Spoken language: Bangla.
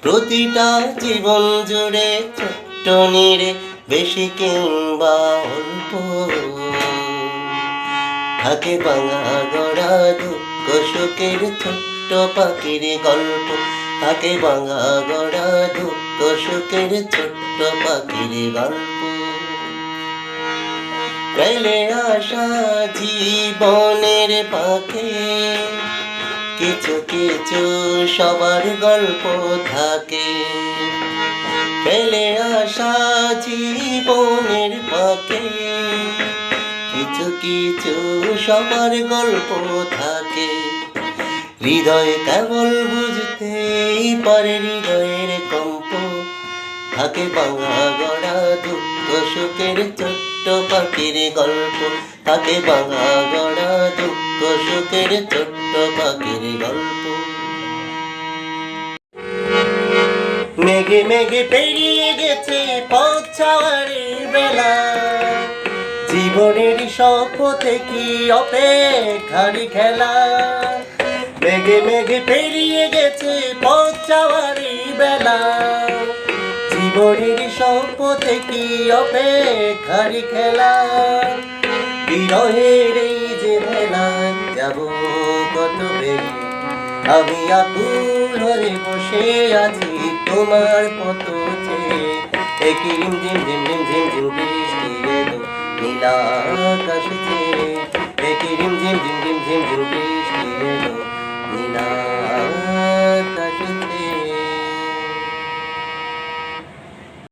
প্রতিটা জীবন জুড়ে ছোট্ট নিরে বেশি কিংবা অল্প থাকে ভাঙা গড়া দুঃখ সুখের ছোট্ট পাখির গল্প। থাকে ভাঙা গড়া দুঃখ সুখের ছোট্ট পাখির গল্প। ফেলে আসা জীবনের পাখে কিছু কিছু সবার গল্প থাকে। ফেলে আসা জীবনের পাখে কিছু কিছু সবার গল্প থাকে। হৃদয় কেবল বুঝতেই পারে হৃদয়ের কম্প। থাকে ভাঙা গড়া দুঃখ সুখের ছোট্ট পাখির গল্প। থাকে ভাঙা গড়া দুঃখ সুখের ছোট্ট পাখির গল্প। মেঘে মেঘে পেরিয়ে গেছে পথ ছাওয়ারের বেলা। জীবনের শপথে কি অপেক্ষার খেলা। মেঘে মেঘে পেরিয়ে গেছে পথ ছাওয়ারের বেলা। জীবনের শপথে কি অপেক্ষার খেলা। বিরহের এই যে মেলা যাব কত বেগে। আমি আকুল হয়ে বসে আছি তোমার পথ চেয়ে। একই রিম ঝিম ঝিম ঝিম ঝিম ঝিম বৃষ্টি এলো নীলা আকাশে।